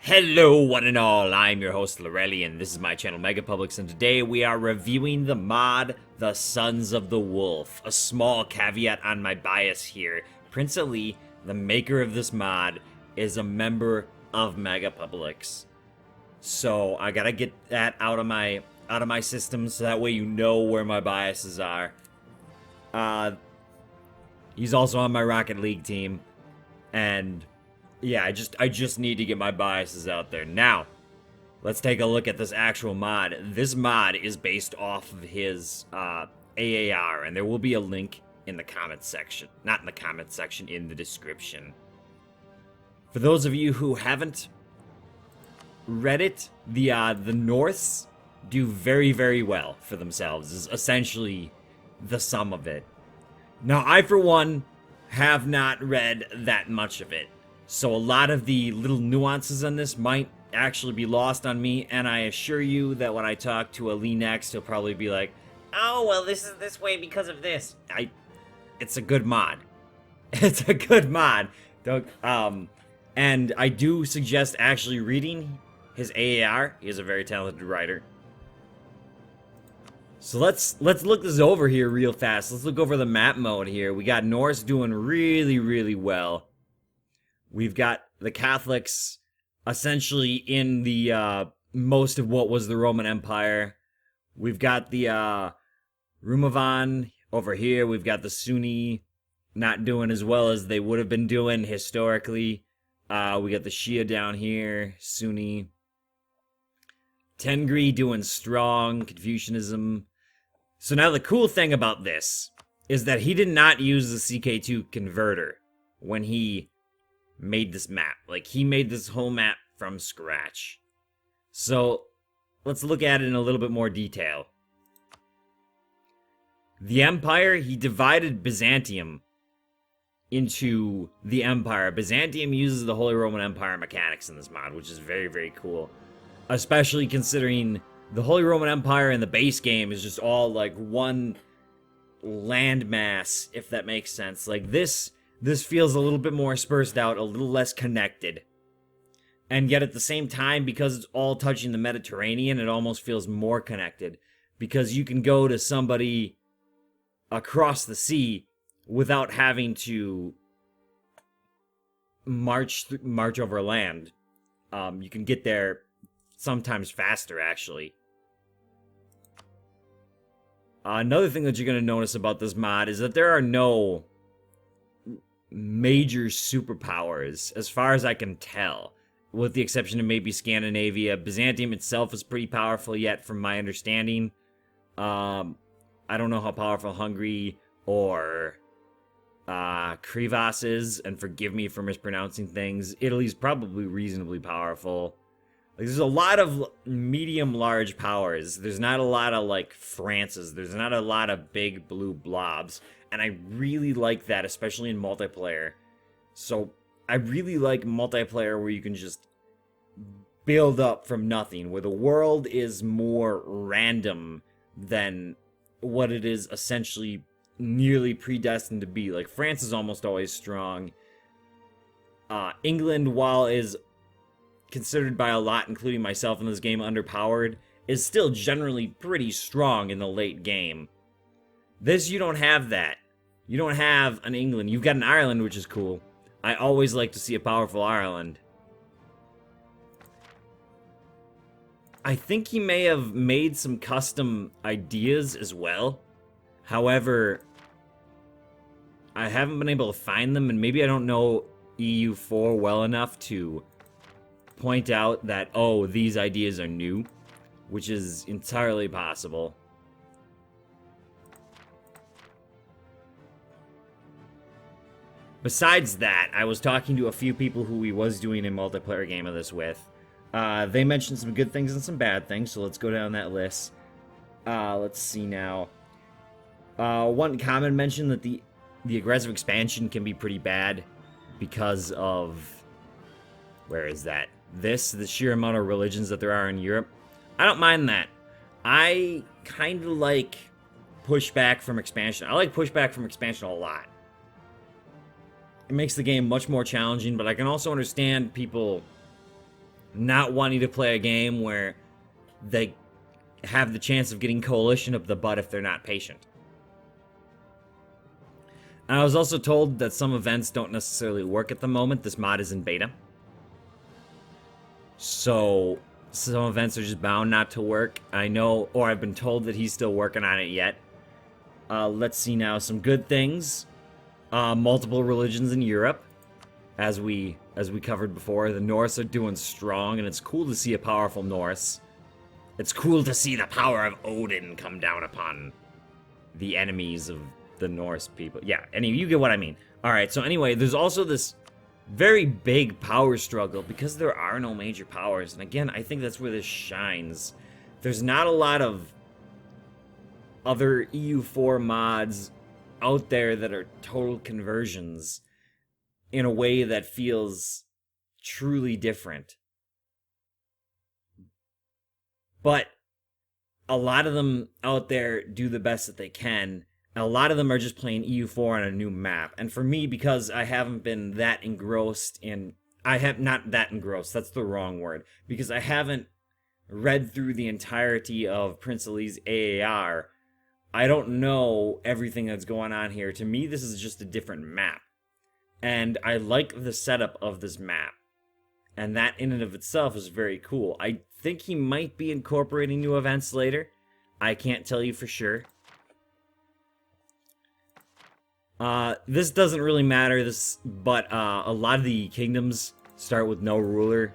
Hello one and all, I'm your host Lorrelion, this is my channel Megapublix, and today we are reviewing the mod, The Sons of the Wolf. A small caveat on my bias here. Prince Ali, the maker of this mod, is a member of Megapublix. So I gotta get that out of my system so that way you know where my biases are. He's also on my Rocket League team, and yeah, I just need to get my biases out there. Now, let's take a look at this actual mod. This mod is based off of his AAR, and there will be a link in the comments section. Not in the comments section, in the description. For those of you who haven't read it, the Norths do very, very well for themselves, is essentially the sum of it. Now, I, for one, have not read that much of it. So a lot of the little nuances on this might actually be lost on me, and I assure you that when I talk to Ali next, he'll probably be like, "Oh, well, this is this way because of this." It's a good mod. It's a good mod. And I do suggest actually reading his AAR. He is a very talented writer. So let's look this over here real fast. Let's look over the map mode here. We got Norse doing really, really well. We've got the Catholics essentially in the most of what was the Roman Empire. We've got the Rumavan over here. We've got the Sunni not doing as well as they would have been doing historically. We got the Shia down here, Sunni. Tengri doing strong, Confucianism. So now the cool thing about this is that he did not use the CK2 converter when he made this map. Like, he made this whole map from scratch. So let's look at it in a little bit more detail. The Empire, he divided Byzantium into the Empire. Byzantium uses the Holy Roman Empire mechanics in this mod, which is very, very cool. Especially considering the Holy Roman Empire in the base game is just all like one landmass, if that makes sense. Like, this feels a little bit more dispersed out, a little less connected. And yet at the same time, because it's all touching the Mediterranean, it almost feels more connected. Because you can go to somebody across the sea without having to march over land. You can get there sometimes faster, actually. Another thing that you're going to notice about this mod is that there are no major superpowers, as far as I can tell, with the exception of maybe Scandinavia. Byzantium itself is pretty powerful yet, from my understanding. I don't know how powerful Hungary or Krivas is, and forgive me for mispronouncing things. Italy's probably reasonably powerful. Like, there's a lot of medium-large powers. There's not a lot of, like, France's. There's not a lot of big blue blobs. And I really like that, especially in multiplayer. So, I really like multiplayer where you can just build up from nothing, where the world is more random than what it is essentially nearly predestined to be. Like, France is almost always strong. England, while is considered by a lot, including myself in this game, underpowered, is still generally pretty strong in the late game. This, you don't have that. You don't have an England. You've got an Ireland, which is cool. I always like to see a powerful Ireland. I think he may have made some custom ideas as well. However, I haven't been able to find them, and maybe I don't know EU4 well enough to point out that, oh, these ideas are new, which is entirely possible. Besides that, I was talking to a few people who he was doing a multiplayer game of this with. They mentioned some good things and some bad things, so let's go down that list. Let's see now. One common mention that the aggressive expansion can be pretty bad because of, where is that? The sheer amount of religions that there are in Europe. I don't mind that. I kind of like pushback from expansion. I like pushback from expansion a lot. It makes the game much more challenging, but I can also understand people not wanting to play a game where they have the chance of getting coalition up the butt if they're not patient. And I was also told that some events don't necessarily work at the moment. This mod is in beta. So some events are just bound not to work. I know, or I've been told that he's still working on it yet. Let's see now, some good things. Multiple religions in Europe, as we covered before. The Norse are doing strong, and it's cool to see a powerful Norse. It's cool to see the power of Odin come down upon the enemies of the Norse people. Yeah, anyway, you get what I mean. Alright, so anyway, there's also this very big power struggle because there are no major powers. And again, I think that's where this shines. There's not a lot of other EU4 mods out there that are total conversions in a way that feels truly different. But a lot of them out there do the best that they can. A lot of them are just playing EU4 on a new map. And for me, because I haven't been that engrossed in... not that engrossed, that's the wrong word. Because I haven't read through the entirety of Prince Ali's AAR, I don't know everything that's going on here. To me, this is just a different map. And I like the setup of this map. And that in and of itself is very cool. I think he might be incorporating new events later. I can't tell you for sure. This doesn't really matter, but a lot of the kingdoms start with no ruler.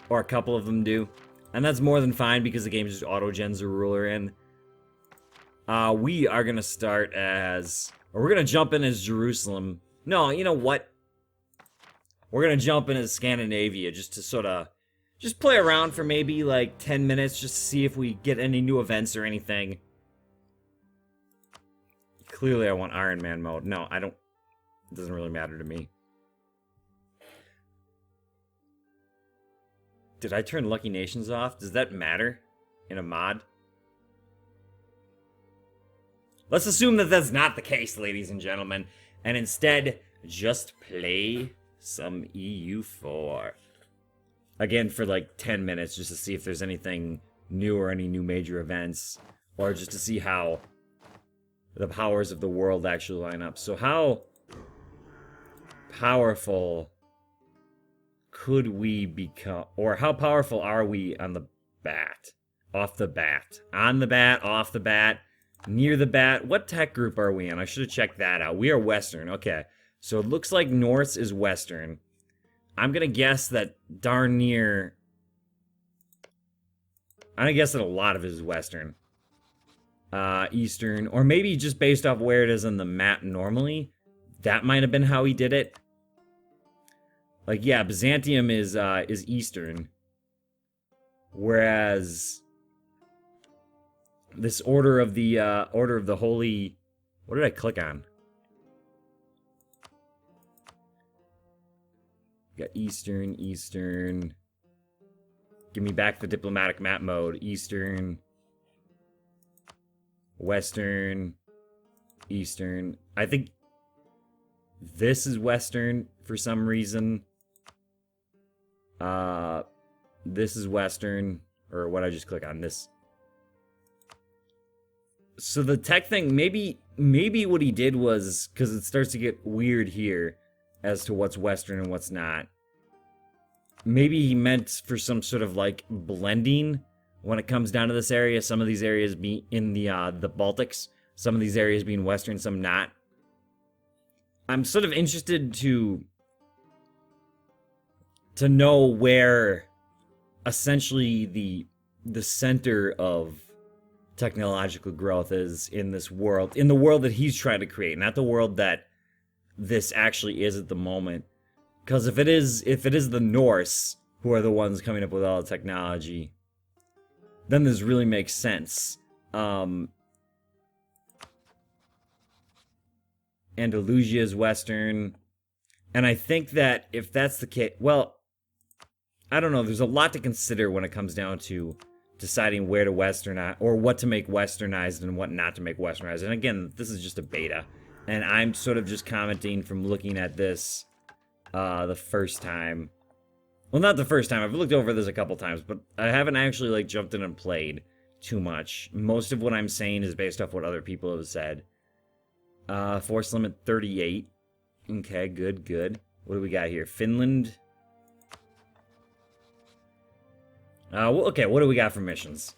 Or a couple of them do. And that's more than fine because the game just auto-gens a ruler in. We are going to start as... Or we're going to jump in as Jerusalem. No, you know what? We're going to jump in as Scandinavia just to sort of... Just play around for maybe like 10 minutes just to see if we get any new events or anything. Clearly I want Iron Man mode. No, I don't... It doesn't really matter to me. Did I turn Lucky Nations off? Does that matter in a mod? Let's assume that that's not the case, ladies and gentlemen, and instead just play some EU4. Again, for like 10 minutes, just to see if there's anything new or any new major events, or just to see how the powers of the world actually line up. So how powerful could we become, or how powerful are we on the bat? Off the bat. On the bat, off the bat, near the bat. What tech group are we in? I should have checked that out. We are Western, okay. So it looks like Norse is Western. I'm gonna guess that darn near... I'm gonna guess that a lot of it is Western. Eastern, or maybe just based off where it is on the map normally. That might have been how he did it. Like, yeah, Byzantium is Eastern. Whereas this Order of the Holy... What did I click on? Got Eastern, Eastern. Give me back the diplomatic map mode. Eastern. Western. Eastern. I think this is Western for some reason. This is Western, or what I just click on, this. So the tech thing, maybe what he did was, because it starts to get weird here as to what's Western and what's not. Maybe he meant for some sort of like blending when it comes down to this area. Some of these areas be in the Baltics, some of these areas being Western, some not. I'm sort of interested to know where essentially the center of technological growth is in this world, in the world that he's trying to create, not the world that this actually is at the moment. Because if it is the Norse who are the ones coming up with all the technology, then this really makes sense. Andalusia is Western. And I think that if that's the case, well, I don't know, there's a lot to consider when it comes down to deciding where to westernize, or what to make westernized and what not to make westernized. And again, this is just a beta, and I'm sort of just commenting from looking at this the first time. Well, not the first time. I've looked over this a couple times, but I haven't actually, like, jumped in and played too much. Most of what I'm saying is based off what other people have said. Force limit 38. Okay, good, good. What do we got here? Finland. Well, okay, what do we got for missions?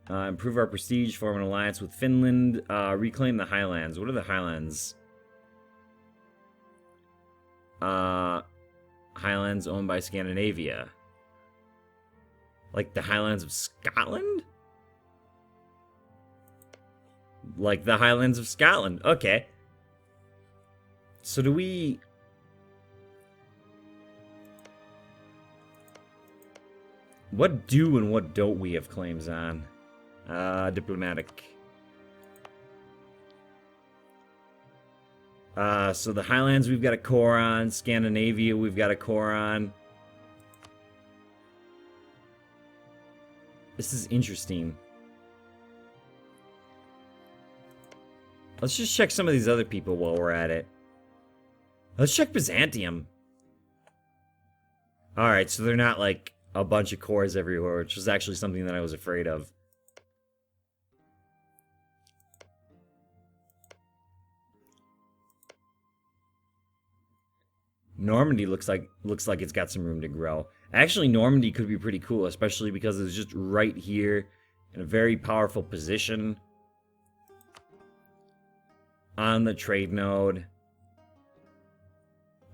Improve our prestige, form an alliance with Finland, reclaim the Highlands. What are the Highlands? Highlands owned by Scandinavia. Like the Highlands of Scotland? Like the Highlands of Scotland. Okay. So do we... What do and what don't we have claims on? Diplomatic. So the Highlands we've got a core on. Scandinavia we've got a core on. This is interesting. Let's just check some of these other people while we're at it. Let's check Byzantium. Alright, so they're not like a bunch of cores everywhere, which was actually something that I was afraid of. Normandy looks like it's got some room to grow. Actually, Normandy could be pretty cool, especially because it's just right here in a very powerful position on the trade node.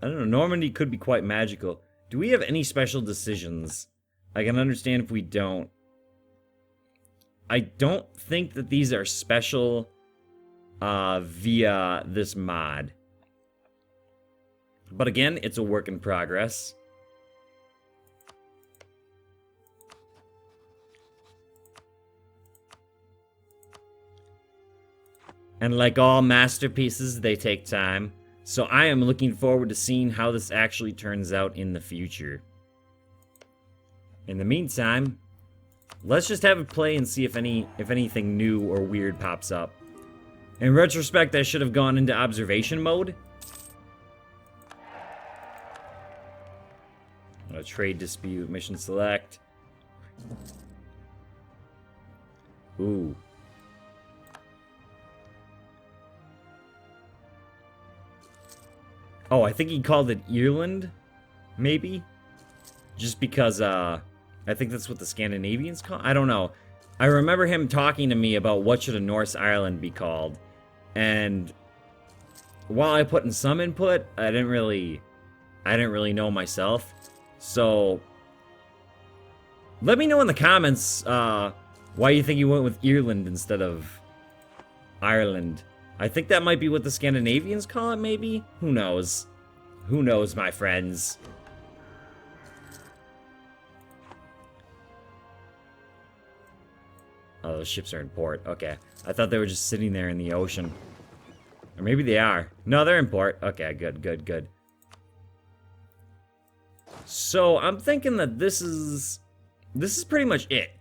I don't know, Normandy could be quite magical. Do we have any special decisions? I can understand if we don't. I don't think that these are special via this mod. But again, it's a work in progress. And like all masterpieces, they take time. So I am looking forward to seeing how this actually turns out in the future. In the meantime, let's just have it play and see if anything new or weird pops up. In retrospect, I should have gone into observation mode. A trade dispute, mission select. Ooh. Oh, I think he called it Ireland, maybe? Just because, I think that's what the Scandinavians call. I don't know. I remember him talking to me about what should a Norse Ireland be called. And while I put in some input, I didn't really know myself. So, let me know in the comments why you think you went with Ireland instead of Ireland. I think that might be what the Scandinavians call it, maybe? Who knows? Who knows, my friends? Oh, those ships are in port. Okay. I thought they were just sitting there in the ocean. Or maybe they are. No, they're in port. Okay, good, good, good. So, I'm thinking that this is pretty much it.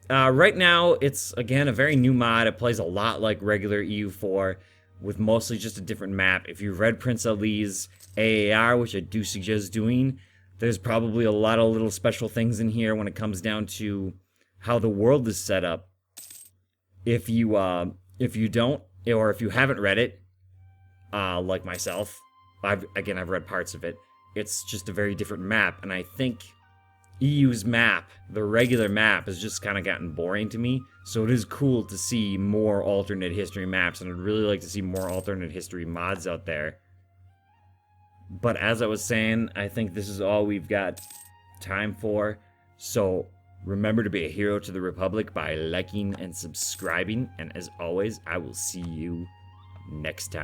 Right now, it's, again, a very new mod. It plays a lot like regular EU4, with mostly just a different map. If you've read Prince Ali's AAR, which I do suggest doing, there's probably a lot of little special things in here when it comes down to how the world is set up. If you don't, or if you haven't read it, like myself, I've read parts of it. It's just a very different map, and I think EU's map, the regular map, has just kind of gotten boring to me. So it is cool to see more alternate history maps, and I'd really like to see more alternate history mods out there. But as I was saying, I think this is all we've got time for. So remember to be a hero to the Republic by liking and subscribing, and as always, I will see you next time.